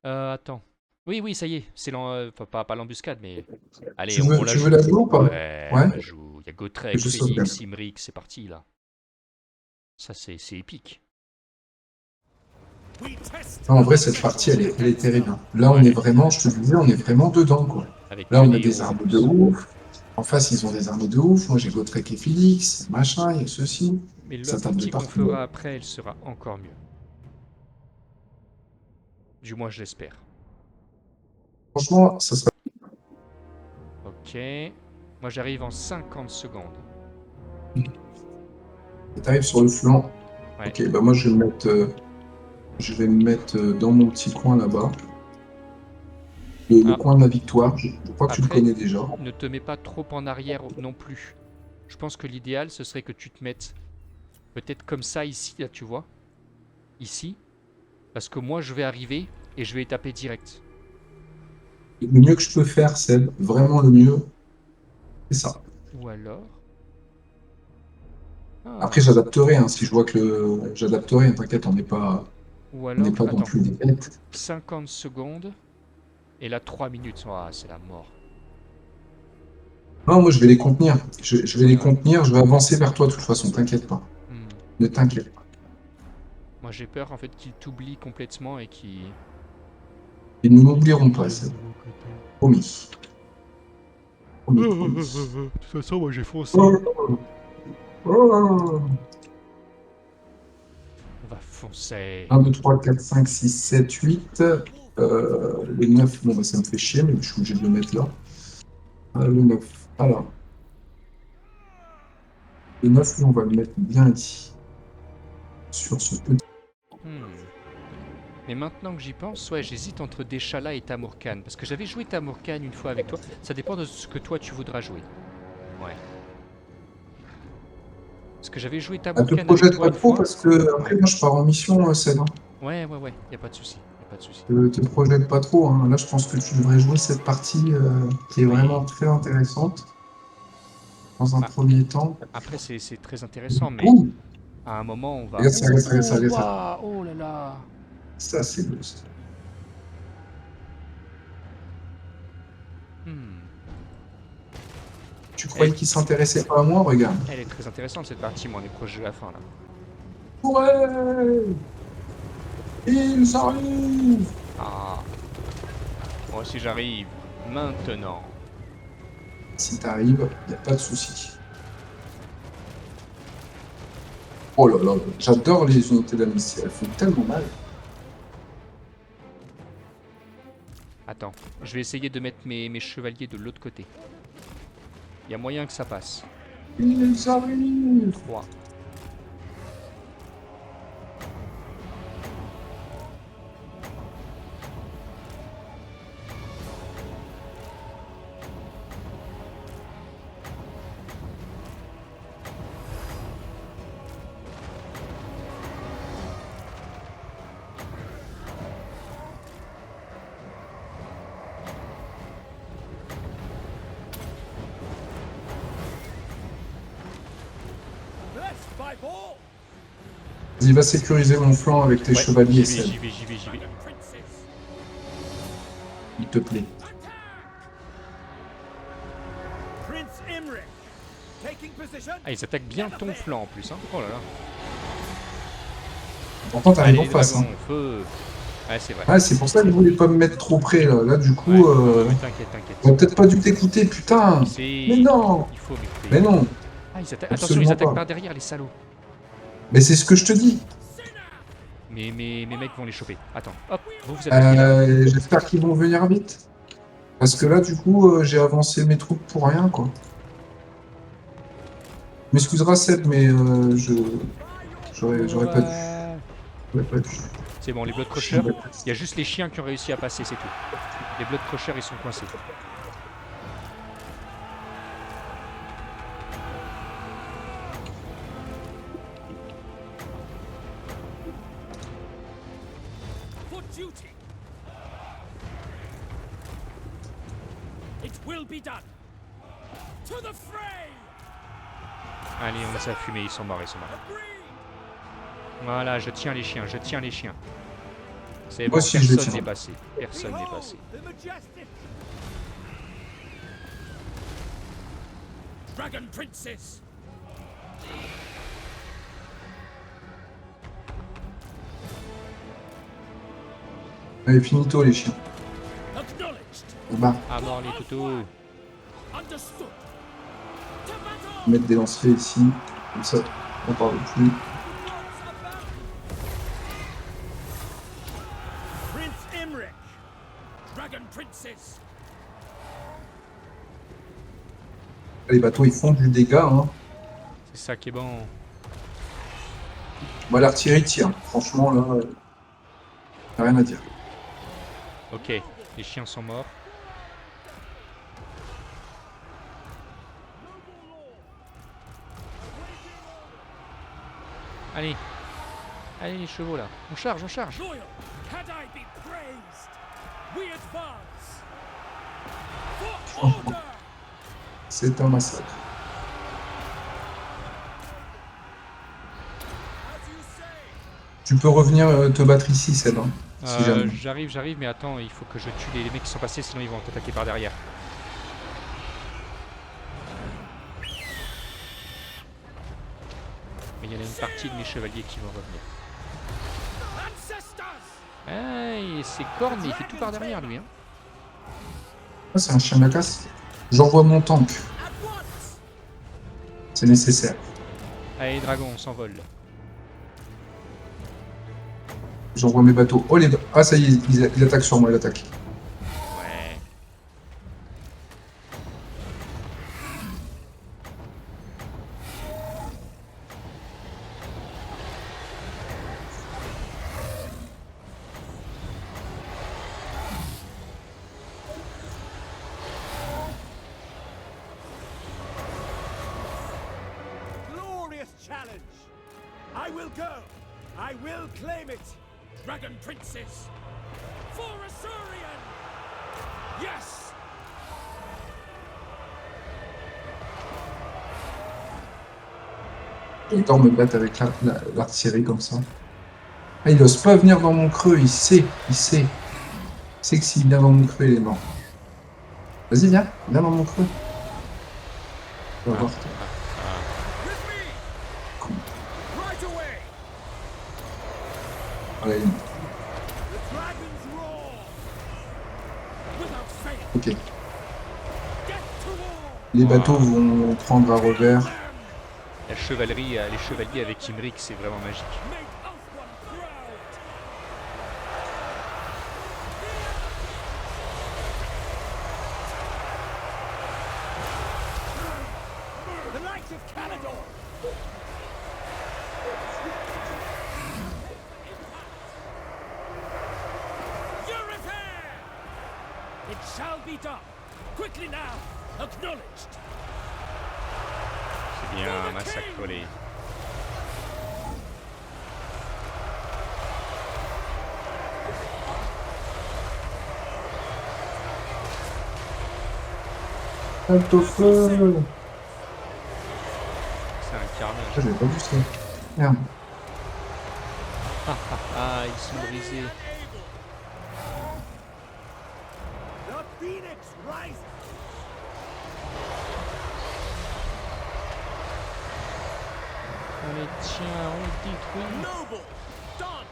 Attends. Oui, oui, ça y est. C'est enfin, pas l'embuscade, mais... Allez, Tu on veux, la tu veux joue. la jouer ou pas? Ouais, on Ouais, la joue. Il y a Gotrek, je sauvegarde. Phoenix, Imrik, c'est parti, là. Ça, c'est épique. Non, en vrai, cette partie, elle est terrible, hein. Là, on est Ouais, vraiment, je te le disais, on est vraiment dedans, quoi. avec Là, que on a des des héros, en armes de plus. ouf. En face, ils ont des armes de ouf. Moi, j'ai Gotrek et Félix, machin, il y a ceci. Mais la Ça tape de partie qu'on partout. fera après, elle sera encore mieux. Du moins, je l'espère. Franchement, ça sera. Ok. Moi, j'arrive en 50 secondes. T'arrives sur le flanc. Ouais. Ok, bah moi, je vais me mettre dans mon petit coin là-bas. Le Ah, coin de la victoire. Je crois que tu le après, connais déjà. ne te mets pas trop en arrière non plus. Je pense que l'idéal, ce serait que tu te mettes peut-être comme ça ici, là, tu vois. Ici. Parce que moi, je vais arriver et je vais taper direct. Le mieux que je peux faire, c'est vraiment le mieux, c'est ça. Ou alors... Après, Ah. j'adapterai, hein, si je vois que j'adapterai, t'inquiète, Ou on n'est alors... pas non Attends. plus des bêtes. 50 secondes. Et là, 3 minutes. Ah, c'est la mort. Non, moi, je vais les contenir. Je vais les Ouais. contenir, je vais avancer vers toi de toute façon, t'inquiète pas. Hmm. Ne t'inquiète pas. Moi, j'ai peur, en fait, qu'il t'oublie complètement et qu'il... Ils ne Il m'oublieront pas, vienne c'est de mon côté. promis. Promis, promis. De toute façon, moi, j'ai foncé. Oh, oh. On va foncer. 1, 2, 3, 4, 5, 6, 7, 8. Le 9, bon, bah, ça me fait chier, mais je suis obligé de le mettre là. Le 9. Alors, le 9, lui, on va le mettre bien ici. Sur ce petit. Hmm. Mais maintenant que j'y pense, ouais, j'hésite entre Deshala et Tamurkan. Parce que j'avais joué Tamurkan une fois avec toi. Ça dépend de ce que toi tu voudras jouer. Ouais. Parce que j'avais joué Ne te Tamurkan avec projette toi pas une trop fois. parce que Ouais. après, moi, je pars en mission, Céd, hein. Ouais, ouais, ouais. Y a pas de souci. Y a pas de souci. Te projette pas trop, hein. Là, je pense que tu devrais jouer cette partie qui est Oui. vraiment très intéressante dans un Bah, premier temps. après, c'est très intéressant, mais Boum! à un moment, on va. Regarde ça, regarde ça, regarde ça, Oh, regarde ça. waouh! Oh là là! Ça, c'est boost. Hmm. Tu Elle, croyais qu'il s'intéressait pas à moi? Regarde. elle est très intéressante cette partie, mais on est proche de la fin là. Ouais! Ils arrivent! Ah, moi aussi j'arrive. Maintenant. Si t'arrives, il n'y a pas de souci. Oh là là, j'adore les unités d'amnistie, elles font tellement mal. Attends, je vais essayer de mettre mes chevaliers de l'autre côté. Il y a moyen que ça passe. Ils arrivent! 3. Vas-y, va sécuriser mon flanc avec tes Ouais, chevaliers, j'y vais, Seb, j'y vais, j'y vais, j'y vais. s'il te plaît. Ah, ils attaquent bien ton flanc en plus, hein. Oh là là. Pourtant, t'arrives Allez, en les face, hein. dragons, feu. Ouais, c'est vrai. Ouais, c'est pour ça que je voulais pas me mettre trop près, là. Là, du Ouais, coup, non, non, mais t'inquiète, t'inquiète. j'aurais peut-être pas dû t'écouter, putain! Mais C'est... non! Il faut m'écouter. Mais non! Ah, ils attaquent... Attention, ils Absolument attaquent pas. par derrière, les salauds. Mais c'est ce que je te dis. Mais mes mecs vont les choper. Attends, hop, vous attaquez là. J'espère qu'ils vont venir vite. Parce que là, du coup, j'ai avancé mes troupes pour rien, quoi. M'excuseras, Seb, mais j'aurais pas dû. Ouais. J'aurais pas dû. C'est bon, les Blood Je suis Crushers, bête. il y a juste les chiens qui ont réussi à passer, c'est tout. Les Blood Crushers, ils sont coincés. Allez, on les a fumés, ils sont morts, ils sont morts. Voilà, je tiens les chiens, je tiens les chiens. C'est Moi bon, aussi, je le personne tiens. n'est passé. Personne n'est passé. The majestic Dragon Princess. Allez, finito les chiens. Acknowledged. On va À mort les toutous. Understood. To battle. mettre des lance-fées ici. Comme ça, on parle plus. Prince Imric. Dragon Princess. Les bateaux, ils font du dégât. Hein. C'est ça qui est bon. Bah, l'artillerie tire. Franchement, là, y a rien à dire. Ok, les chiens sont morts. Allez. Allez les chevaux là. On charge, on charge. Loyal. Had I be praised. We advance. For order. C'est un massacre. As you say. Tu peux revenir te battre ici, Seb. Hein, si jamais. J'arrive, mais attends, il faut que je tue les mecs qui sont passés, sinon ils vont t'attaquer par derrière. Mais il y en a une partie de mes chevaliers qui vont revenir. Ancestors. Ah, et c'est cornes, mais il fait tout par derrière lui. Hein. Ah, c'est un chien de la casse. J'envoie mon tank. At once. C'est nécessaire. Allez, dragon, on s'envole. J'envoie mes bateaux. Oh, les... Ah, ça y est, ils attaquent sur moi, ils attaquent. Ouais. Glorious challenge. I will go. I will claim it. Dragon Princess. For Asurian. Yes. J'adore me battre avec l'artillerie comme ça. Ah, il ose pas venir dans mon creux, il sait, il sait. Il sait que s'il vient dans mon creux, il est mort. Vas-y, viens dans mon creux. On va voir. With me. Right away. Voilà, The dragons roar. Without fail. ok. Get to war. Les bateaux vont prendre à revers. La chevalerie, les chevaliers avec Imric, c'est vraiment magique. Make Ulthuan proud. The Knights of Caledon. Eurifare! It shall be done. Quickly now. Acknowledged. C'est bien, massacre les. Bateau feu. C'est un Ah, carnage. j'avais pas vu ça. Merde. Ah, ils sont brisés. The Phoenix rises. On les tient, on les détruit. Noble. Done.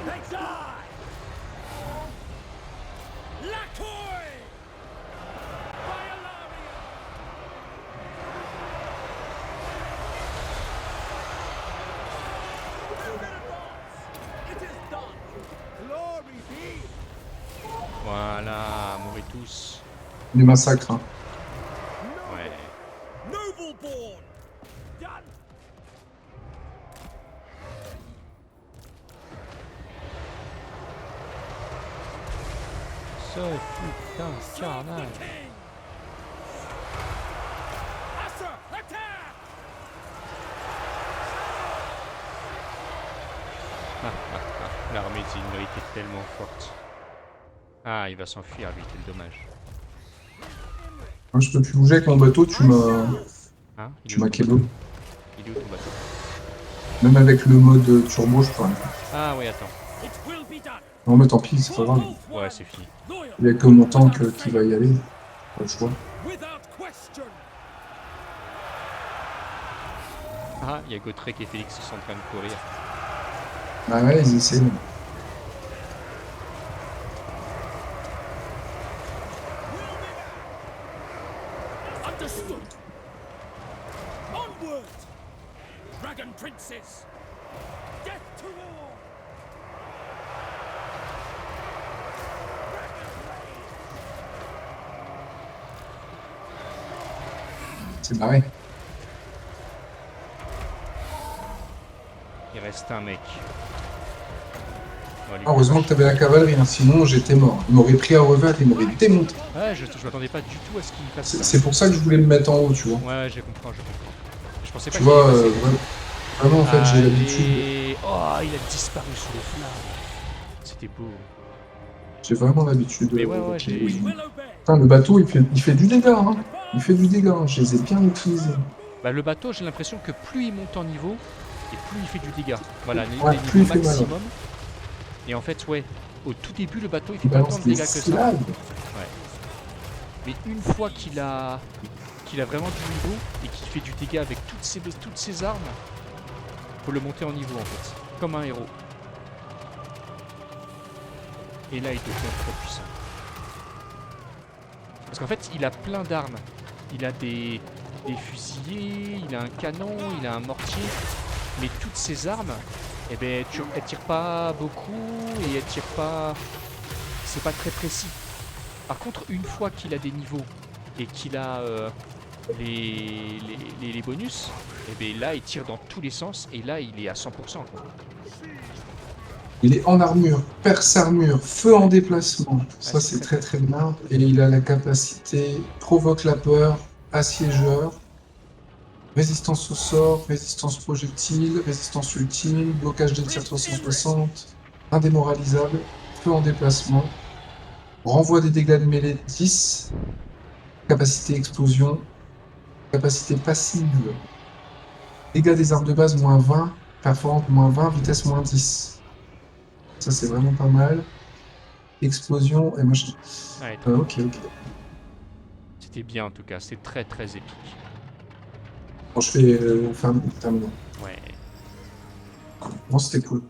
They die. Lacoy. By Alaria. It is done. Glory be. Voilà, mourrez tous. Les massacres. Hein. Ouais. Noble born. Done. Ce fut un Serve the carnage. king. Assa, attack. L'armée d'Imric est tellement forte. Ah, il va s'enfuir lui, quel dommage. Moi, je peux plus bouger avec mon bateau, tu m'as Hein, il Je est suis où ton Makebo. bateau Il est où ton bateau? Même avec le mode turbo, je pourrais. Ah oui, attends. It will be done. Non, mais tant pis, c'est pas For grave. both Ouais, one, c'est fini. loyal, Il y a que mon tank without qui fail, va y aller. Pas le choix. without question. Ah, il y a Gotrek et Félix qui sont en train de courir. Ah ouais, ils essaient. Understood. Onward, Dragon Princess. Death to all. C'est barré. Il reste un mec. On va lui Ah, heureusement que t'avais la cavalerie, hein, sinon j'étais mort. Il m'aurait pris à revers, il m'aurait démonté. Ouais, je m'attendais pas du tout à ce qu'il fasse ça. C'est pour ça que je voulais me mettre en haut, tu vois. Ouais, je comprends. Je pensais pas Tu qu'il vois, allait passer. vraiment, en fait, j'ai l'habitude. Allez. Oh, il a disparu sous les flammes. C'était beau. J'ai vraiment l'habitude. Mais ouais, j'ai- oui. Will obey. Putain, le bateau, il fait du dégât, hein. Il fait du dégât, hein. Je les ai bien utilisés. Bah, le bateau, j'ai l'impression que plus il monte en niveau, et plus il fait du dégât. Voilà, les Ouais, plus niveaux il fait mal, maximum. Et en fait, ouais, au tout début, le bateau, il fait Il pas tant balance de des dégâts que ça. slabs. Mais une fois qu'il a vraiment du niveau et qu'il fait du dégât avec toutes ses armes, faut le monter en niveau en fait, comme un héros. Et là, il devient très puissant. Parce qu'en fait, il a plein d'armes. Il a des fusillés, il a un canon, il a un mortier. Mais toutes ces armes, eh ben, elles tirent pas beaucoup et elles tirent pas... C'est pas très précis. Par contre, une fois qu'il a des niveaux et qu'il a les bonus, et bien là il tire dans tous les sens et là il est à 100%. Quoi. Il est en armure, perce armure, feu en déplacement. Ça, c'est très très bien. Et il a la capacité provoque la peur, assiégeur, résistance au sort, résistance projectile, résistance ultime, blocage des tirs 360, indémoralisable, feu en déplacement, renvoi des dégâts de mêlée 10, capacité explosion, capacité passive, dégâts des armes de base moins 20, performance moins 20, vitesse moins 10. Ça, c'est vraiment pas mal. Explosion et machin. Ouais, Ok. c'était bien en tout cas, c'est très très épique. Bon, je fais terminal. Ouais. Bon, c'était cool.